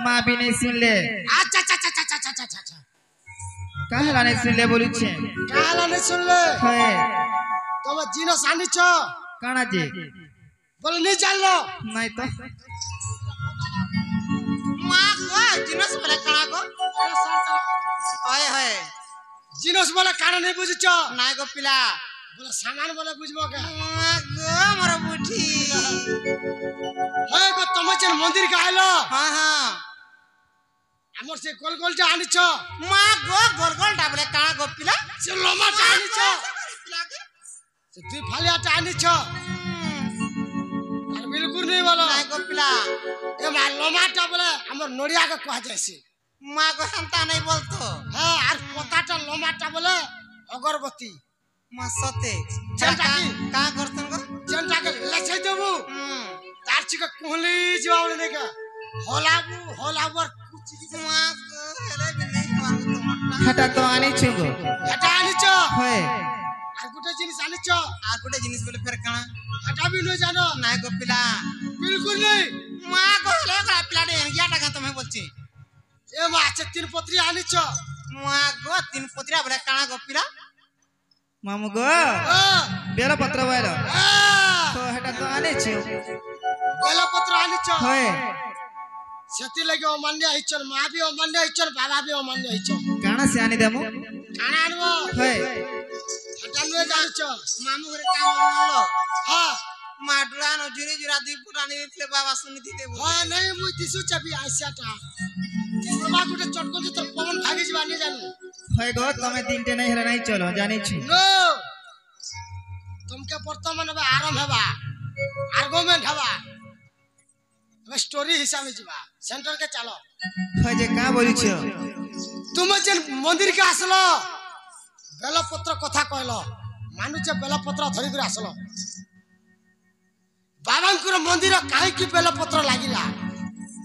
माँ भी नहीं सुन ले। अच्छा अच्छा अच्छा अच्छा अच्छा अच्छा अच्छा कहला नहीं सुन ले बोली छे। कहला नहीं सुन ले। है। तो मैं जीनो सानी छो। काना जी। बोले नहीं चल लो। नहीं तो। माँ को जीनो से बोले काना को। हाय हाय। जीनो से बोले काना नहीं बुझी छो। नहीं को पिला। बोले सामान बोले बुझबो के। माँ को मरो बुठी। है को तमचन मंदिर का आलो। हाँ हाँ। हमर से गोल गोल जा आनी छो। माँ को गोल गोल डाबले काना को पिला। चलो माँ जा आनी छो। से तू फालिया जा आनी छो। और बिल्कुल नहीं बोलो। नहीं को पिला। ये माँ लोमाटा बोले हमर नोरिया का कहा जैसे। माँ को संता नहीं बोलतो। हाँ और पोताटा लोमाटा बोले अगरबत्ती। माँ सोते। जनता की। कहाँ करतन को? जनता के लच्छे देबू। तारची का कुहली जवाब लेने का। होलावर कुछ माँ को हेले भी नहीं मांगो तो हटा तो आनी छुगो। हटा आनी छो। है। और गुटे जिनिस आनी छो। आ गुटे जिनिस बोले फिर काना? हटा भी नहीं जानो। नहीं को पिला। बिल्कुल नहीं। माँ को हेले को पिला दे क्या टका तुम्हें बोलची? ये माँ से तीन पत्री आनी छो। माँ को तीन पत्रिया बोले काना को पिला? मामू गो। बेला पत्र वाला। तो हटा तो आनी छु। बेला पत्र आनी छो। है। सेती लगे अमान्य हिचन माँ भी अमान्य हिचन बाबा भी अमान्य हिचन। काना से आनी देमु? काना आनबो। है। हटा नहीं जानी छो। मामू रे काम बोलो। हाँ। माडुरा नो जुरी जुरा दी पुरानी इतले बाबा सुनी थी दे। हाँ नहीं मुझ दिसु चबी आइसा टा। बाबा गुटे चटको तो पवन भागी जवानी जानू। है गो तमे दिन टे नहीं हरे नहीं चलो जानी छु। नो। तुमके वर्तमान में आराम हेबा। आर्गुमेंट हेबा। अब स्टोरी हिसाब में जीवा। सेंटर के चलो। है जे का बोली छो? तुम जन मंदिर के आसलो। बेलपत्र कथा कहलो। मानु जे बेलपत्र धरि कर आसलो। बाबांकुर मंदिर काहे की बेलपत्र लागिला?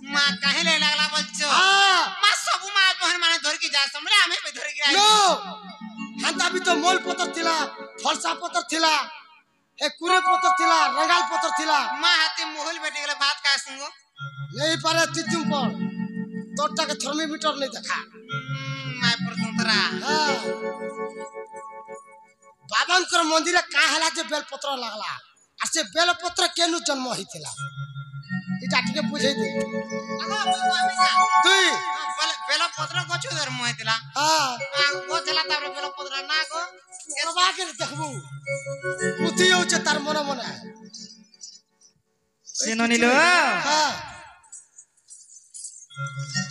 माँ काहे ले लगला बच्चो? हां। माँ सब माँ बहन माने धर के जा समरे हमें पे धर के आई। नो। हंता भी तो मोल पत्र थिला, फलसा पत्र थिला, ए कुरे पत्र थिला, रंगाल पत्र थिला। माँ हाथी मोहल बेटे गले बात का संगो? नहीं पारे तितुम पर। तोटा के थर्मोमीटर नहीं देखा। माँ पर तुमरा। हां। बाबांकुर मंदिर का हला जे बेलपत्र लागला। आ से बेलपत्र केनु जन्म हिथिला? इटा के बुझे दे। अगो कोई जा। तुई बेला पत्र गछु धर मोहितला। हां। गो चला तापर बेला पत्र ना गो। बाबा के देखबू। पुती हो छ तार मन मन। सेनो निलो। हां।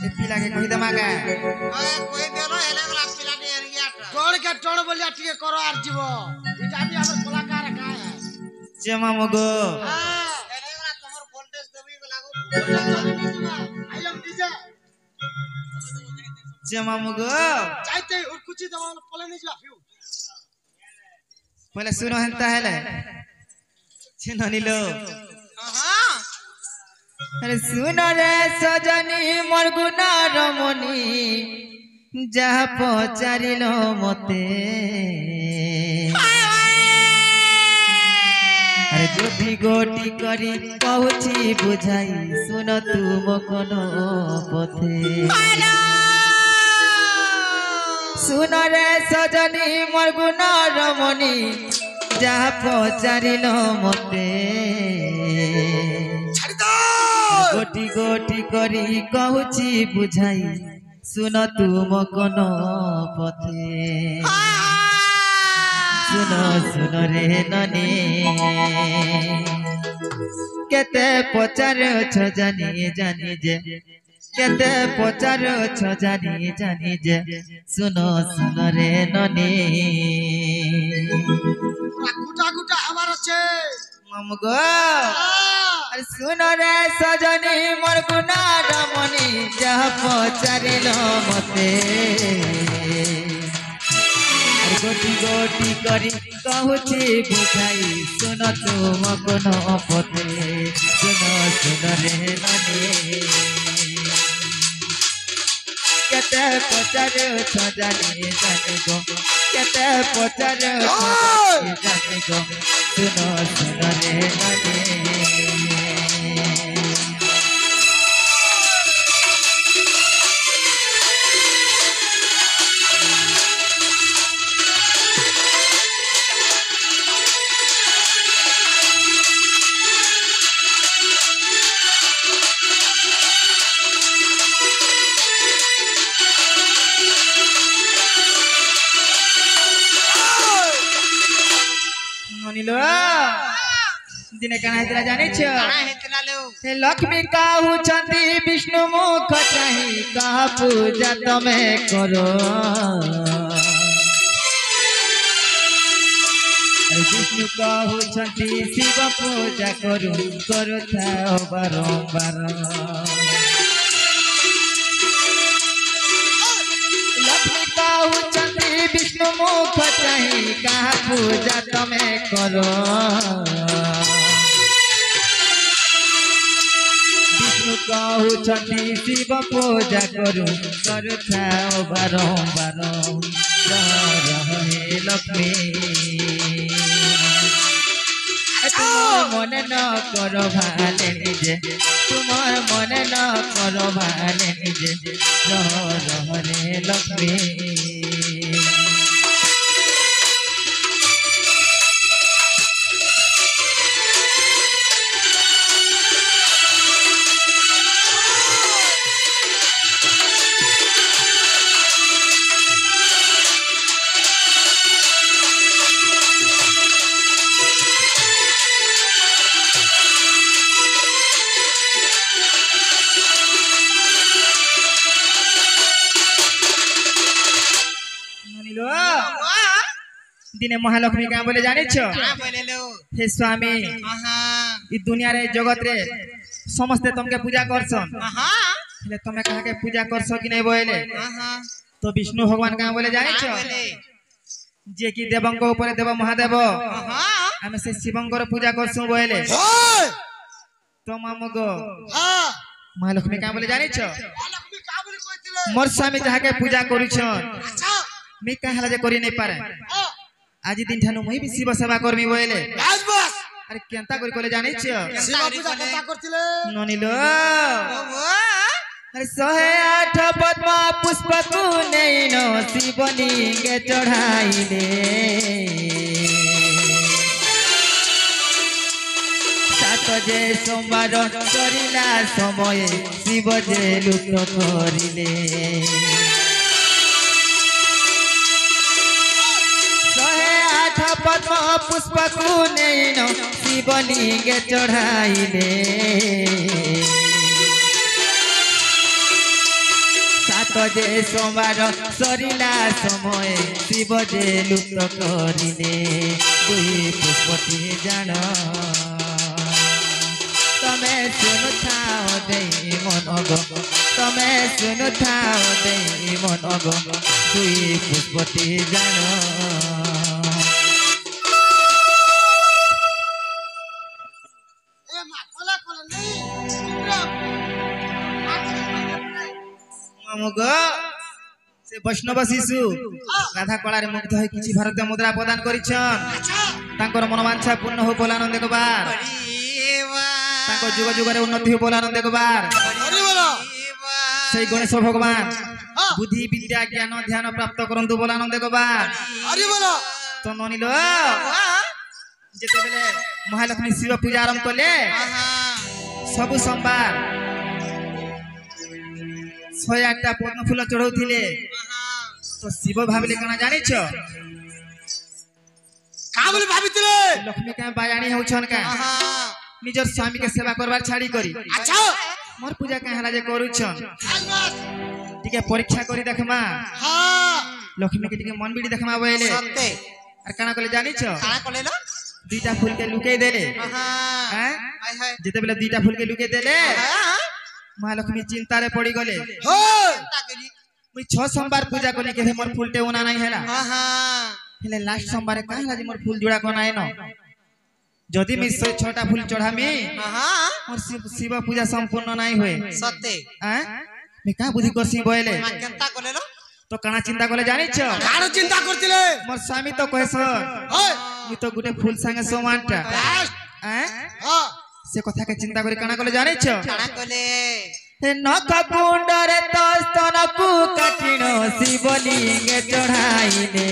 ए पिला के कहि दमा का। कोई देलो हेले गला पिला ने एरिया टा। टोण के टोण बोलिया टिके करो आर जीवो। इटा भी हमर कलाकार का है। जे मामू गो। हां। हेले गला तमर वोल्टेज देबी लागो। I am DJ. जे मामू गो। चाहते और कुछ दवा पले नहीं जा फिउ। पहले सुनो हंता हेले। सेनो निलो। हां। अरे सुनो रे सजनी मोर गुना रमणी जा पचारिलो मते। अरे गोटी गोटी करी कहूची बुझाई सुन तुम कोन पथे। सुन रे सजनी मोर गुना रमणी जा पचारिलो मते। गोटी गोटी करी कहूची बुझाई सुन तुम कोन पथे। सुन सुन रे ननी केते पचार छ जानी जानी जे केते पचार छ जानी जानी जे सुन सुन रे ननी। गुटा गुटा हमार छे मामू गो। अरे सुन रे सजनी मोर गुना रमणी जा पचारिलो मते। गोटी गोटी करी कहूची बुझाई सुन तुम कोन पथे। सुन सुन रे ननी। केते पचारुछ जानी जानी गो केते पचारुछ जानी गो सुनो सुनो रे ननी ननिलो दिने काना हेतला जानि छ काना हेतला लो हे लक्ष्मी काहू छंती विष्णु मुख चाहि कहा पूजा तमे करो अरे विष्णु काहू छंती शिव पूजा करू करो थाओ बारंबार लक्ष्मी काहू छंती विष्णु मुख चाहि कहा पूजा तमे करो विष्णु कहू छंती शिव पूजा करू करुथाओ बारंबार रहे लक्ष्मी तुमार मन न करो भाले निजे तुमार मन न करो भाले निजे रहे लक्ष्मी दिने महालक्ष्मी क्या बोले जाने छो काना बोले लो हे स्वामी ई दुनिया रे जगत रे समस्ते तुमके पूजा करसन हेले तमे कहा के पूजा करसो कि नहीं बोले तो विष्णु भगवान क्या बोले जाने छो जे कि देवंग ऊपर देव महादेव हमें से शिवंकर पूजा करसु बोले तो मामगो महालक्ष्मी क्या बोले जाने छो लक्ष्मी का बोली कहतिले मोर स्वामी जहा के पूजा करूछन अच्छा मी कहला जे करी नहीं पारे आज दिन ठानु मई भी शिव सेवा करमी बोले बस बस अरे केंता करी कोले जानि छ शिव पूजा करता करतिले ननिलो अरे 108 पद्म पुष्प कुनैनो शिवलिंगे चढ़ाइले सात जे सोमवार करिला समय शिव जे लुट करिले 108 पद्म पुष्प कुनैनो शिवलिंगे चढ़ाइले सात जे सोमवार सरिला समय शिव जे लुप्त करिले दुई पुष्पटी जान तमे सुनु थाओ देई मन गो तमे सुनु थाओ देई मन गो दुई पुष्पटी जान ए मा कोला कोला नहीं ममगो से वैष्णव शिशु राधा कला रे मुग्ध होई किछि भारतीय मुद्रा प्रदान करिछन अच्छा तांकर मनोवांछा पूर्ण हो बोलानंद एकबार तांकर जुग जुग रे उन्नति हो बोलानंद एकबार अरे बोलो से गणेश भगवान हाँ। बुद्धि विद्या ज्ञान ध्यान प्राप्त करंतु बोलानंद एकबार अरे बोलो तो ननिलो जेते बेले महालक्ष्मी शिव पूजा आरंभ कले सब सोमवार 108टा पद्म फूल चढ़ौथिले तो शिव भाबिले कना जानि छ का बोली भाबितिले लक्ष्मी का बायाणी होछन का निजर स्वामी के सेवा करबार छाड़ी करी अच्छा मोर पूजा का हला जे करूछन बस बस टिके परीक्षा करी देखमा हां लक्ष्मी के टिके मन बिड़ी देखमा बोले सत्य और कना कले जानि छ काना कोले लो दुईटा फूल के लुके देले हैं हाय हाय जेते बेले दुईटा फूल के लुके देले महालक्ष्मी चिंता रे पड़ी गले हो ताकली मुई 6 सोमवार पूजा कोनी के मोर फूलटे उना नहीं हैला हां हेले लास्ट सोमवार का हला जे मोर फूल जुड़ा को नाय न जदी मी 6टा फूल चढ़ामी हां मोर शिव पूजा संपूर्ण नहीं होए सत्य हैं मैं का बुद्धि करसी बोले মা কেনতা কলেলো तो काना चिंता कले जानिछ কার চিন্তা করছিলে मोर स्वामी तो कहस ওই मु तो गुटे फूल संगे सोमानटा লাস্ট हैं হ্যাঁ से कथा के चिंता करी काना कले जानिछ কানা কলে हे नख कुंडरे तो स्तनकु कठिन शिवलिंग चढ़ाइले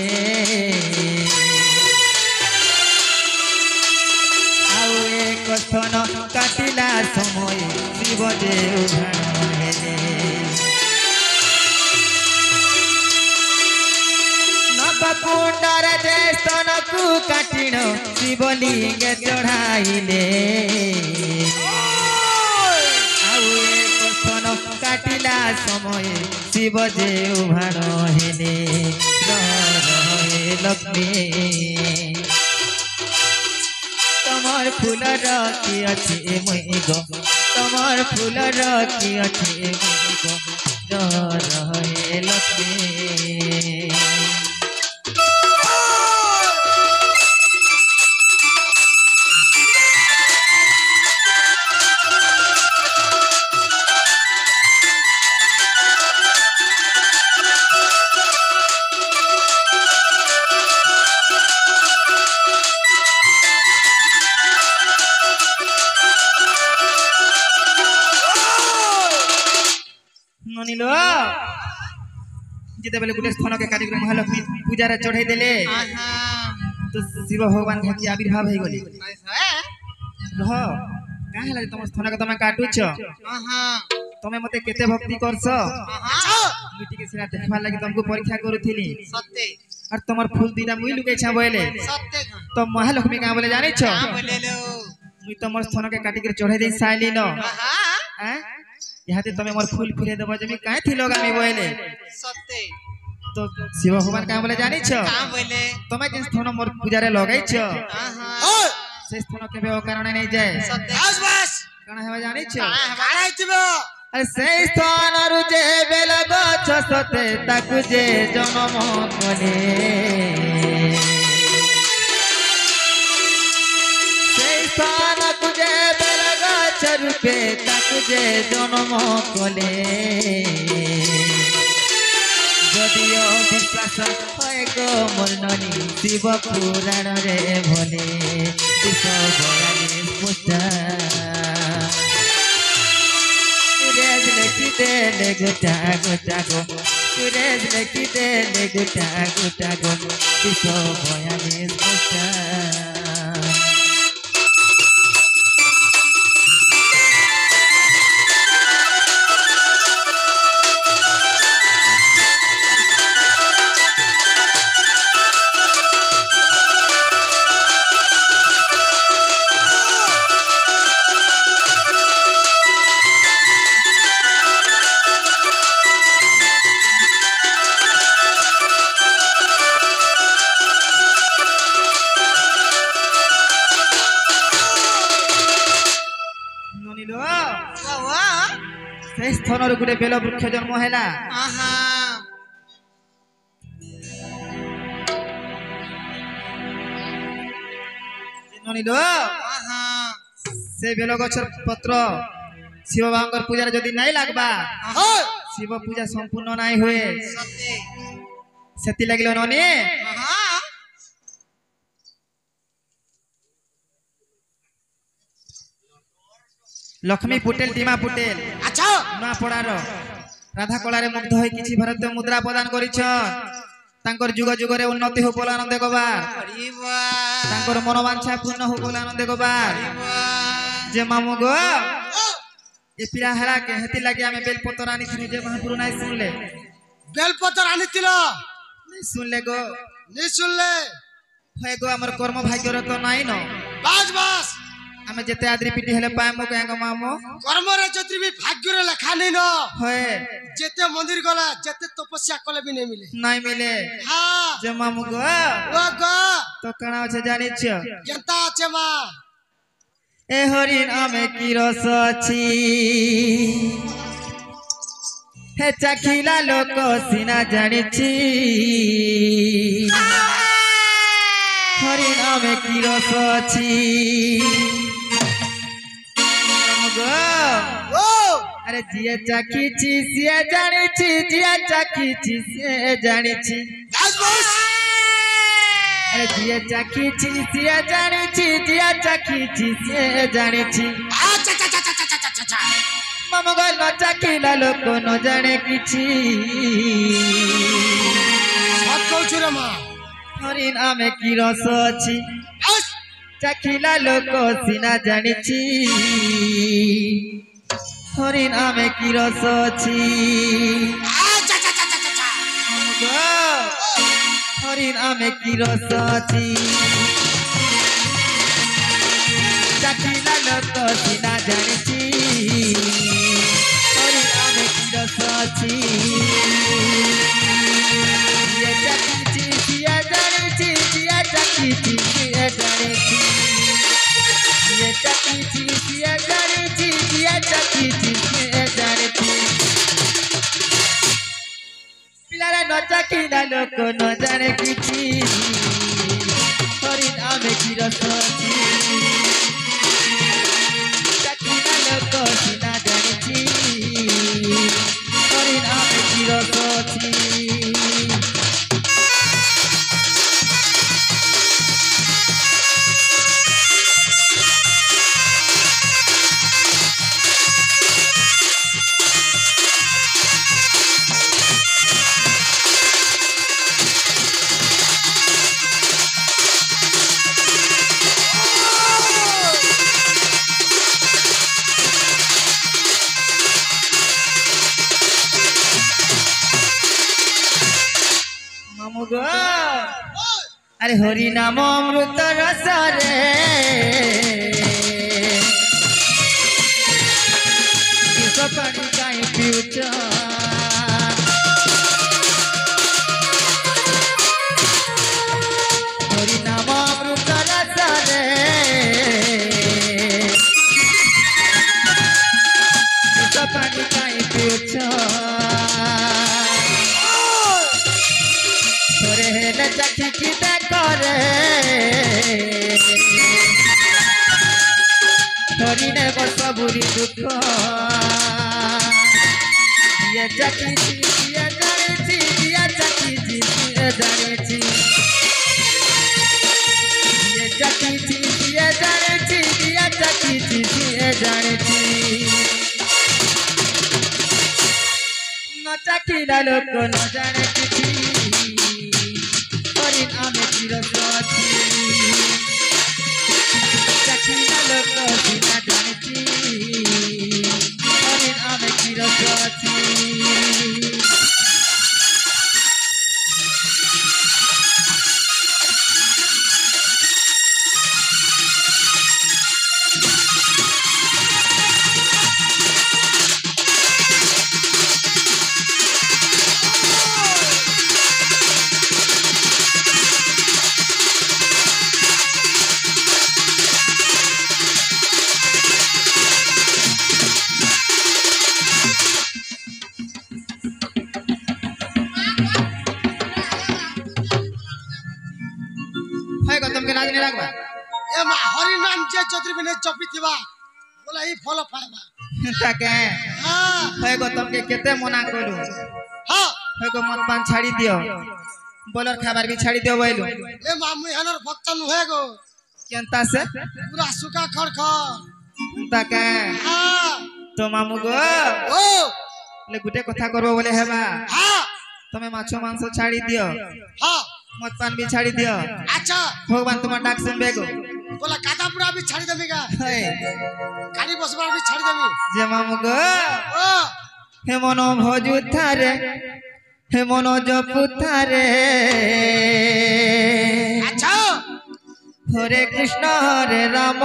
आउ एक स्तन काटिला समय शिव जे उघाण हेले नख कुंडरे जे स्तनकु कठिन शिवलिंग चढ़ाइले काटिला समय शिव जे उभाण हेले रहे लक्ष्मी तमर फूलर की अच्छे मुई गो तमर फूलर की अच्छे मुई गो रहे लक्ष्मी ननिलो जिते बेले गुटे स्थान के कार्यक्रम महालक्ष्मी पूजा रे चढ़ाई देले আহা तो शिव भगवान के आविर्भाव हो गली হ্যাঁ रह का हला तुम स्थान के तुम काटुछ আহা तुमे मते केते भक्ति करछ আহা मुई टिके सिना देखबा लागि तुमको परीक्षा करूथिली সত্যি और तुमर फूल दीदा मुई लुके छा बोले সত্যি तो महालक्ष्मी का बोले जानिछ কা বলেলো मुई तुमर स्थान के काटी के चढ़ाई दे साइली न আহা हैं यहाते तुमे मोर फूल फिरे देबो जमी काहे थी लोग आमी बोले সত্যি तो शिव भगवान का बोले जानिछ কা বলে तुमे जे स्थान मोर पूजा रे लगाइछ আহা ওই से स्थान केबे ओ कारण नहीं जाए সত্যি বাস বাস काना हेबा जानिछ কানা হবা কার আইতিব अरे से स्थान रु जे बेल गछ सते ताकु जे जन्म कले से स्थान कु जे बेल गछ रूपे ताकु जे जन्म कले যদিও বিশ্বাস হয় গো মর্ণনী শিব পুরাণ রে ভোলে বিষ বয়ালি পুষ্টা সুরেশ লেখি দেলে গোটা গোটা গো সুরেশ লেখি দেলে গোটা গোটা গো বিষ বয়ালি পুষ্টা ननिलो বাবা সেই স্থানর গুটে বেল বৃক্ষ জন্ম হেলা আহা ননিলো আহা से बेल गछर पत्र शिव बाबांकर पूजा जदि नहीं लागबा ওই शिव पूजा संपूर्ण नहीं हुए সত্যি सेति लागिलो ननी আহা लक्ष्मी पुटेल टीमा पुटेल আচ্ছা नुआ पड़ार राधा कलारे मुग्ध होई किछि भारतीय मुद्रा प्रदान करिछ तांकर जुग जुगरे उन्नति हो बोला आनंद गोबार হরিবা तांकर मनोवांछा पूर्ण हो बोला आनंद गोबार হরিবা जे मामू गो ए पिला हरा के हेति लागे आमे बेल पत्र आनी थी जे महापुरु नहीं सुनले বেলপত্র আনিছিল नहीं सुनले गो নি শুনলে होय गो हमर कर्म भाग्य रे तो नाही न বাস বাস आमे जेते आद्री पिटी हेले पामो कांगो मामो কর্মরে যদি বি ভাগ্যরে লেখা নেই ন होय যেতে মন্দির গলা যেতে তপস্যা কলে বি নেই মিলে नहीं मिले হ্যাঁ जे मामू गो ও গো तो कणा আছে জানিছ কেনতা আছে মা ए हरिण आमे की रस अछि हे चाखिला लोक सिना जानिछि हरिण आमे की रस अछि गो ও अरे जिए चाखीची सिए जानिची जिए चाखीची सिए जानिची बस बस अरे जिए चाखीची सिए जानिची जिए चाखीची सिए जानिची अच्छा अच्छा अच्छा अच्छा अच्छा अच्छा ममगल न चाखिला लोक न जाने किछि सत कहू रे मां हरिण आमे की रस अछि बस चाखिला लोक सिना जानिछि हरिण आमे की रस अछि अच्छा अच्छा अच्छा अच्छा हरिण आमे की रस अछि चाखिला लोक सिना जानिछि हरिण आमे की रस अछि ये चाखिछि सिया जानिछि सिया चाखिछि सिया जानिछि ये चाखिछि सिया जानिछि सिया चाखिछि सिया जानिछि पिलारे न चाखिला लोक न जाने किछि हरिण आमे की रस अछि चाखिला लोक सिना जानिछि हरिण आमे की रस अछि मामुगो अरे हरि नाम अमृत रस रे विष पानी काई पिउछ हरि नाम अमृत रस रे विष पानी काई पिउछ तोरे हेले चाखी की करे हरि ने बस बुरी दुख ये चाखी ये जानिछि ये चाखी ये जानिछि ये चाखी ये जानिछि ये चाखी ये जानिछि न चाखिला लोक न जाने किछि हरिण आमे की रस अछि चाखिला लोक सिना जानिछि हरिण आमे की रस अछि है गौतम के राज नहीं रखबा ए मां हरि नाम जे चौधरी बिने जपी थिबा बोला ई फल पाएबा ताके हां है गौतम के केते मना करू हां है गो मत पान छाड़ी दियो बोलर खाबार भी छाड़ी दियो बोइलो ए मां मुई हनर भक्त नुहे गो केनता से पूरा सुका खड़खड़ ताके हां तो मामू गो ओ ले गुटे कथा करबो बोले हेबा हां तमे माछो मांस छाड़ी दियो हां मत पान भी छाड़ी दियो अच्छा भगवान तुम डाक सुनबे गो बोला कादा पूरा भी छाड़ी देबेगा है गाड़ी बसबार भी छाड़ी देबी जे मामू गो ओ हे मनो भजु थारे हे मनो जपु थारे अच्छा हरे कृष्ण हरे राम